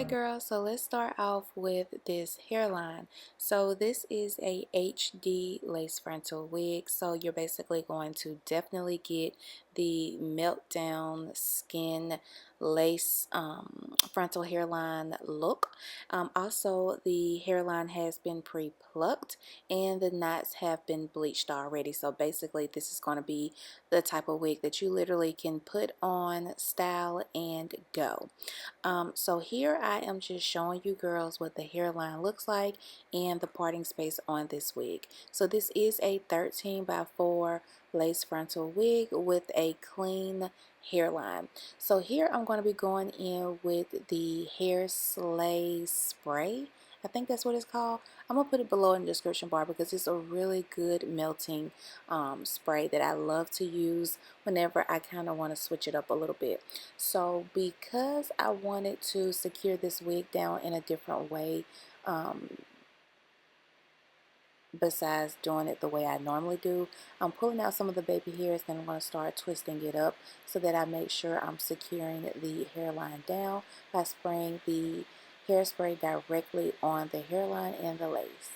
Girl, so let's start off with this hairline. So this is a HD lace frontal wig, so you're basically going to definitely get the meltdown skin lace frontal hairline look. Also, the hairline has been pre-plucked and the knots have been bleached already, so basically this is going to be the type of wig that you literally can put on, style, and go. So here I am just showing you girls what the hairline looks like and the parting space on this wig. So this is a 13 by 4 lace frontal wig with a clean hairline. So here I'm going to be going in with the Hair Slay spray. I think that's what it's called. I'm going to put it below in the description bar because it's a really good melting spray that I love to use whenever I kind of want to switch it up a little bit. So because I wanted to secure this wig down in a different way, besides doing it the way I normally do, I'm pulling out some of the baby hairs, then I'm going to start twisting it up so that I make sure I'm securing the hairline down by spraying the hairspray directly on the hairline and the lace.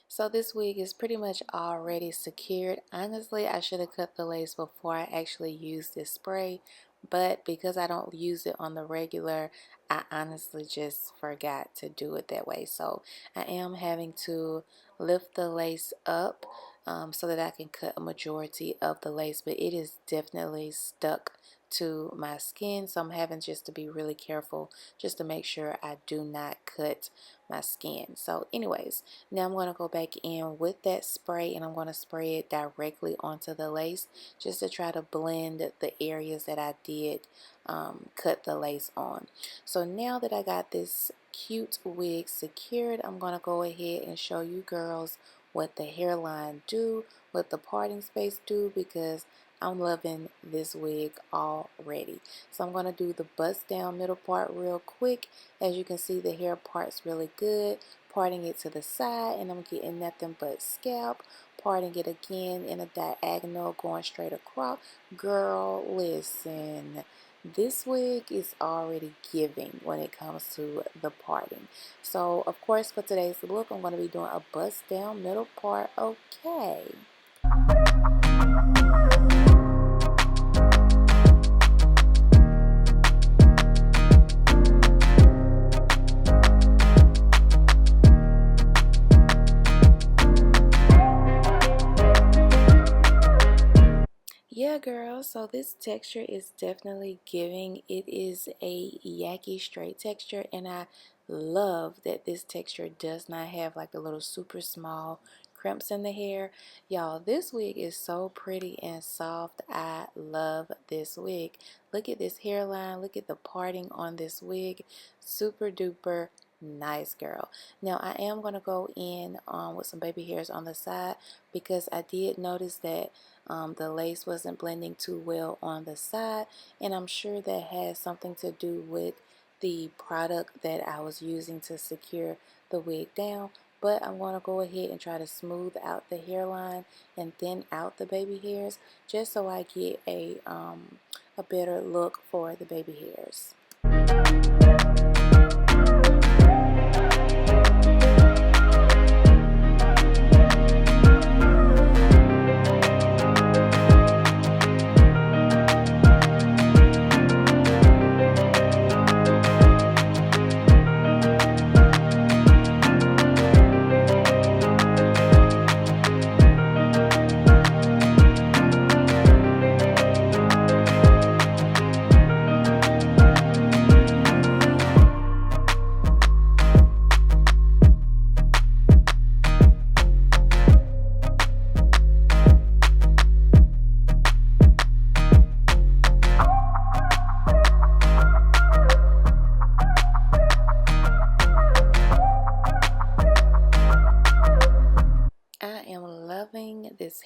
So this wig is pretty much already secured. Honestly, I should have cut the lace before I actually used this spray, but because I don't use it on the regular, I honestly just forgot to do it that way. So I am having to lift the lace up so that I can cut a majority of the lace, but it is definitely stuck to my skin, so I'm having just to be really careful just to make sure I do not cut my skin. So anyways, now I'm going to go back in with that spray and I'm going to spray it directly onto the lace just to try to blend the areas that I did cut the lace on. So now that I got this cute wig secured, I'm going to go ahead and show you girls what the hairline do, what the parting space do, because I'm loving this wig already. So I'm going to do the bust down middle part real quick. As you can see, the hair part's really good, parting it to the side, and I'm getting nothing but scalp, parting it again in a diagonal, going straight across. Girl, listen, this wig is already giving when it comes to the parting. So of course for today's look, I'm going to be doing a bust down middle part. Okay. Yeah, girl, so this texture is definitely giving. It is a Yaki straight texture, and I love that this texture does not have like the little super small crimps in the hair. Y'all, this wig is so pretty and soft. I love this wig. Look at this hairline. Look at the parting on this wig. Super duper nice, girl. Now I am going to go in with some baby hairs on the side because I did notice that the lace wasn't blending too well on the side, and I'm sure that has something to do with the product that I was using to secure the wig down. But I'm going to go ahead and try to smooth out the hairline and thin out the baby hairs just so I get a better look for the baby hairs.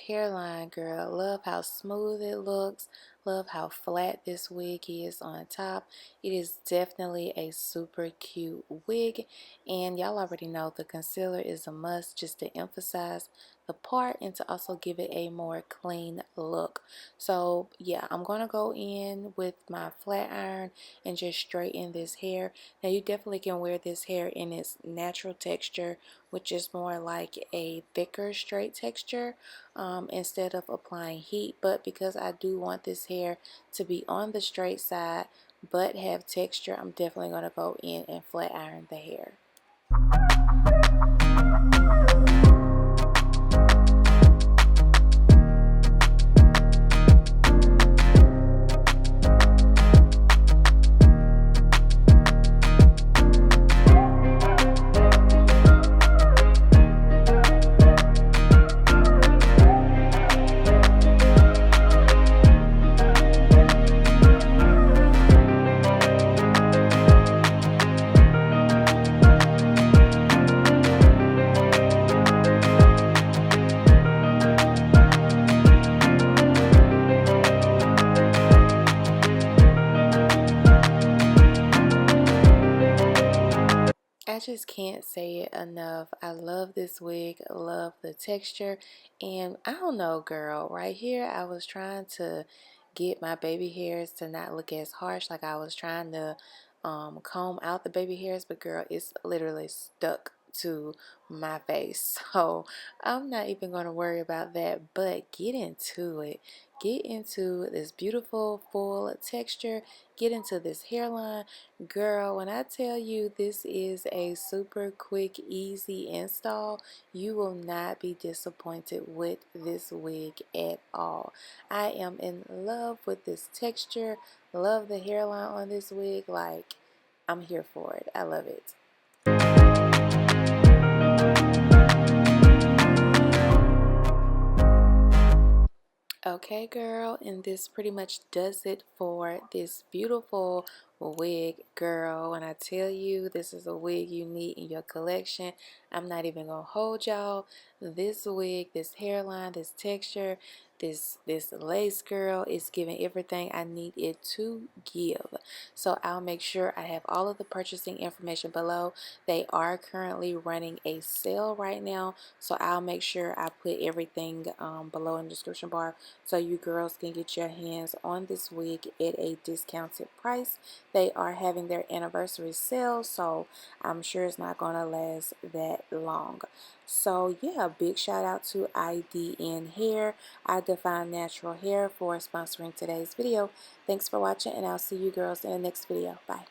hairline, girl. Love how smooth it looks. Love how flat this wig is on top. It is definitely a super cute wig. And y'all already know the concealer is a must just to emphasize the part and to also give it a more clean look. So yeah, I'm going to go in with my flat iron and just straighten this hair. Now you definitely can wear this hair in its natural texture, which is more like a thicker straight texture, instead of applying heat. But because I do want this hair to be on the straight side but have texture, I'm definitely going to go in and flat iron the hair. I just can't say it enough. I love this wig, love the texture, and I don't know, girl, right here I was trying to get my baby hairs to not look as harsh, like I was trying to comb out the baby hairs, but girl, it's literally stuck to my face. So I'm not even going to worry about that, but get into it. Get into this beautiful full texture. Get into this hairline. Girl, when I tell you this is a super quick, easy install, you will not be disappointed with this wig at all. I am in love with this texture. Love the hairline on this wig. Like, I'm here for it. I love it. Okay, girl, and this pretty much does it for this beautiful wig, girl. When I tell you this is a wig you need in your collection, I'm not even gonna hold y'all. This wig, this hairline, this texture, this lace, girl, is giving everything I need it to give. So I'll make sure I have all of the purchasing information below. They are currently running a sale right now, so I'll make sure I put everything below in the description bar, so you girls can get your hands on this wig at a discounted price. They are having their anniversary sale, so I'm sure it's not going to last that long. So yeah, big shout out to IDNhair, I Define Natural Hair, for sponsoring today's video. Thanks for watching, and I'll see you girls in the next video. Bye.